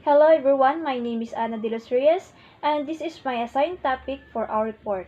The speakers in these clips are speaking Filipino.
Hello everyone, my name is Ana de los Reyes and this is my assigned topic for our report.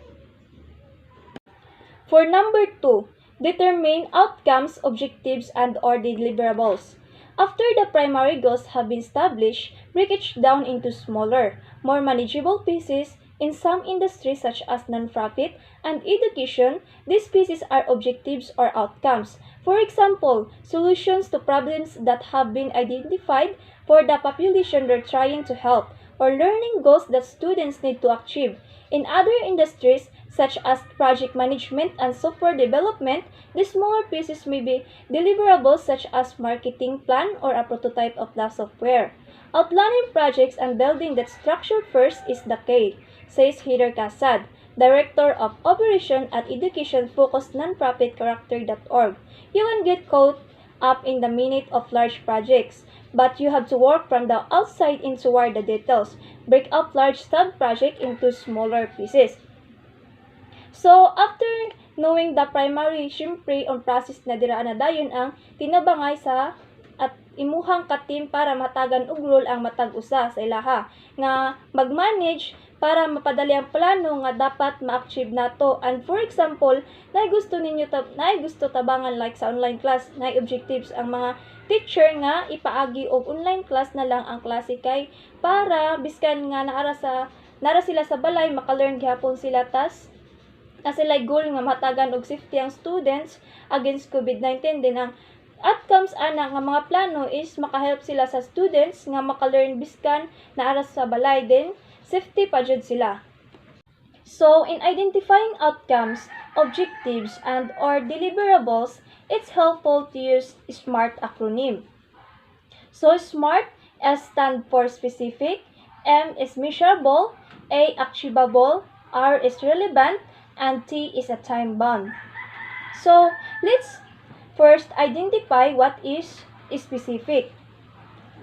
For number 2, determine outcomes, objectives, and or deliverables. After the primary goals have been established, break each down into smaller, more manageable pieces. In some industries such as nonprofit and education, these pieces are objectives or outcomes. For example, solutions to problems that have been identified for the population they're trying to help, or learning goals that students need to achieve. In other industries, such as project management and software development, the smaller pieces may be deliverables such as marketing plan or a prototype of the software. Outlining projects and building that structure first is the key, says Heather Kassad, Director of Operation at education-focused nonprofit character.org. You can get caught up in the minute of large projects, but you have to work from the outside in toward the details. Break up large sub-projects into smaller pieces. So, after knowing the primary, syempre, on process na diraan na dayon ang tinabangay sa at imuhang katim para matagan og role ang matag usa sa ilaha nga mag-manage para mapadali ang plano nga dapat ma-achieve nato. And for example, naay gusto tabangan like sa online class, naay objectives ang mga teacher nga ipaagi og online class na lang ang klase kay para biskan nga nara sila sa balay maka-learn gyapon sila tas sila goal nga matagan og safety ang students against COVID-19 din ang outcomes ana nga mga plano is makahelp sila sa students nga maka-learn biskan naara sa balay din safety pa jud sila. So in identifying outcomes, objectives and or deliverables, it's helpful to use SMART acronym. So SMART S stand for specific, M is measurable, A achievable, R is relevant, and T is a time bound. So, let's first identify what is specific.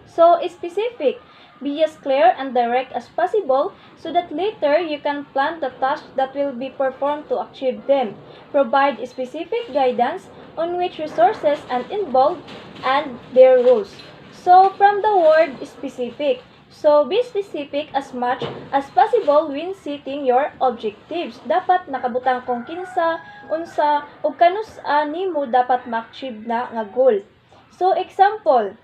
So, specific, be as clear and direct as possible so that later you can plan the tasks that will be performed to achieve them. Provide specific guidance on which resources are involved and their rules. So, from the word specific, so, be specific as much as possible when setting your objectives. Dapat nakabutang kung kinsa, unsa, o kanus-a nimo dapat ma-achieve na nga goal. So, example,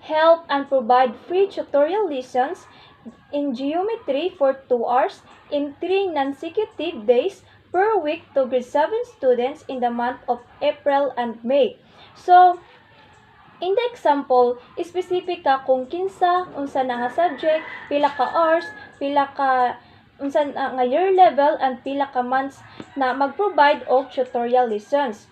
help and provide free tutorial lessons in geometry for 2 hours in 3 non-consecutive days per week to grade 7 students in the month of April and May. So, in the example, specific ka kung kinsa, unsa na nga subject, pila ka hours, pila ka unsa nga year level, and pila ka months na mag-provide og tutorial lessons.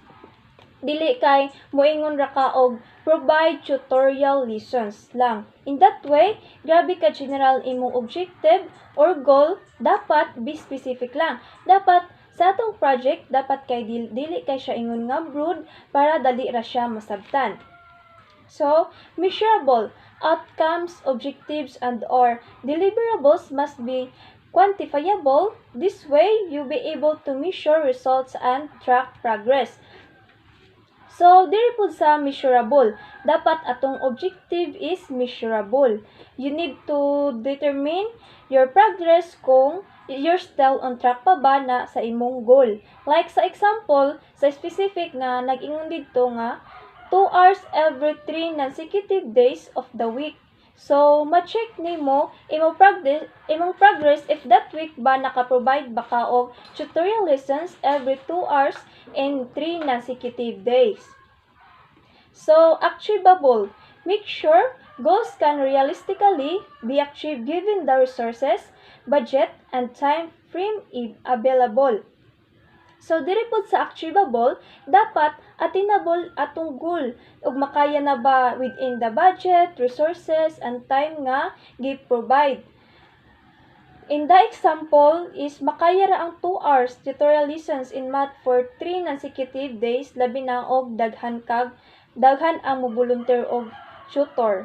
Dili kay moingon ra ka og provide tutorial lessons lang. In that way, grabe ka general imong objective or goal, dapat be specific lang. Dapat sa atong project, dapat kay dili kay siya ingon nga broad para dali ra siya masabtan. So, measurable outcomes, objectives, and or deliverables must be quantifiable. This way, you'll be able to measure results and track progress. So, diri po sa measurable, dapat atong objective is measurable. You need to determine your progress kung you're still on track pa ba na sa imong goal. Like sa example, sa specific nga nag-ingon dito nga 2 hours every 3 non-consecutive days of the week. So, ma-check nimo imong progress if that week ba naka-provide ba ka og tutorial lessons every 2 hours in 3 non-consecutive days. So, achievable. Make sure goals can realistically be achieved given the resources, budget, and time frame available. So, diri pod sa achievable, dapat attainable atong goal ug makaya na ba within the budget, resources, and time nga gi-provide. In the example is makaya ra ang 2 hours tutorial lessons in math for 3 consecutive days, labi na og daghan ang mo-volunteer og tutor.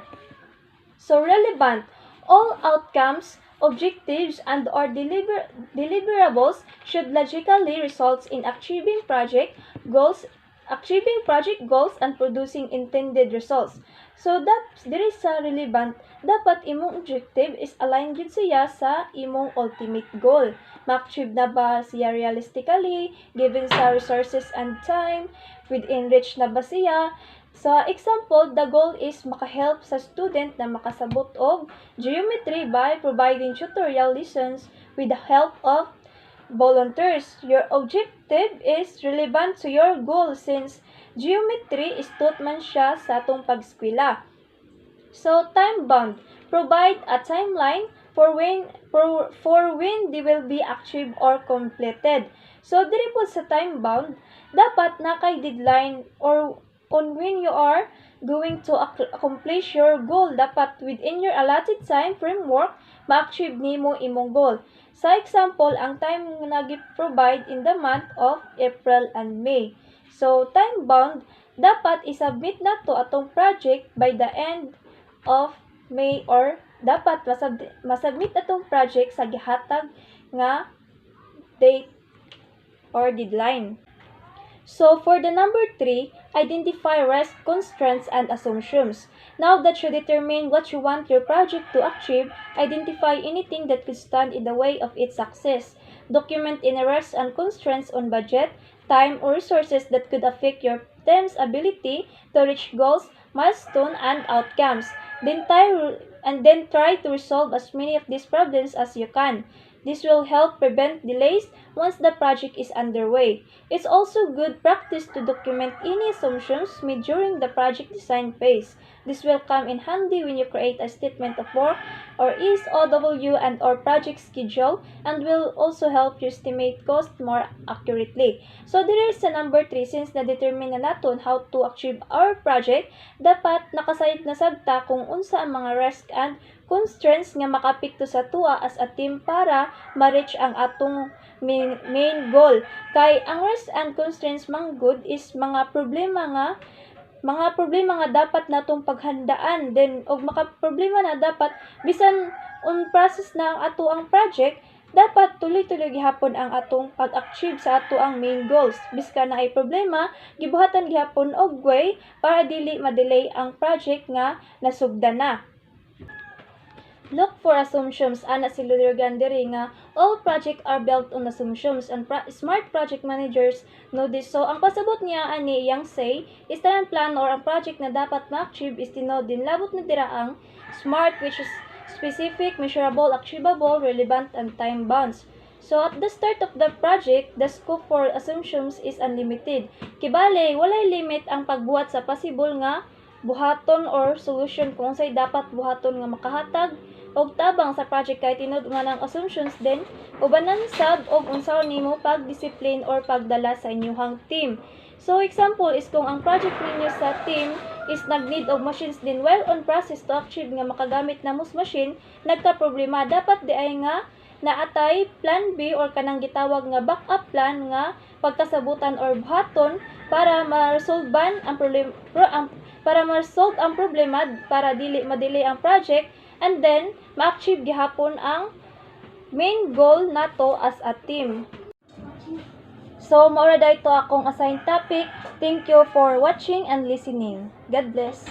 So, relevant, all outcomes, objectives, and or deliverables should logically result in achieving project goals achieving project goals and producing intended results. So, diri sa relevant, dapat imong objective is aligned gid siya sa imong ultimate goal. Ma-achieve na ba siya realistically, given sa resources and time, within reach na ba siya? Sa example, the goal is makahelp sa student na makasabot og geometry by providing tutorial lessons with the help of volunteers. Your objective is relevant to your goal since geometry is taught man siya sa atong pag-eskwela. So, time-bound. Provide a timeline for when they will be achieved or completed. So, diri po sa time-bound, dapat na kay deadline or on when you are going to accomplish your goal. Dapat within your allotted time framework, ma-achieve nimo imong goal. Sa example, ang time nga nag-provide in the month of April and May. So, time-bound, dapat isubmit na to atong project by the end of May or dapat masubmit atong project sa gihatag nga date or deadline. So, for the number 3, identify risk, constraints, and assumptions. Now that you determine what you want your project to achieve, identify anything that could stand in the way of its success. Document any risks and constraints on budget, time, or resources that could affect your team's ability to reach goals, milestones, and outcomes. Then try to resolve as many of these problems as you can. This will help prevent delays once the project is underway. It's also good practice to document any assumptions made during the project design phase. This will come in handy when you create a statement of work or SOW and or project schedule and will also help you estimate cost more accurately. So there is sa number 3, since na-determine na naton how to achieve our project, dapat nakasayod na sabta kung unsa ang mga risk and constraints nga makapikto sa tua as a team para ma-reach ang atong main goal. Kay ang risk and constraints man good is mga problema nga dapat natong paghandaan, then og problema na dapat bisan on process na ang ato ang project, dapat tuloy-tuloy gihapon ang atong pag-achieve sa ato ang main goals. Biska na ay problema, gibuhatan gihapon og way para dili ma-delay ang project nga nasugdan na. Look for assumptions. Ana si Lurgan diri nga all projects are built on assumptions and smart project managers know this. So ang pasabot niya ani yang say is ang plan or ang project na dapat ma-achieve is tinod din labot na dira ang SMART, which is specific, measurable, achievable, relevant, and time bounds. So at the start of the project, the scope for assumptions is unlimited. Kibale, walay limit ang pagbuhat sa possible nga buhaton or solution kung say dapat buhaton nga makahatag og tabang sa project kay tinud nga ng assumptions din ubanan sab og unsaon nimo pag-discipline or pagdala sa inyong team. So example is kung ang project ninyo sa team is nag-need og machines din while on process to achieve nga makagamit na mus machine, nagka-problema, dapat di ay nga naatay plan B or kanang gitawag nga backup plan nga pagkasabutan or buhaton para ma-resolve ang problema para dili ma-delay ang project and then ma-achieve gihapon ang main goal nato as a team. So mao ra dayto akong assigned topic. Thank you for watching and listening. God bless.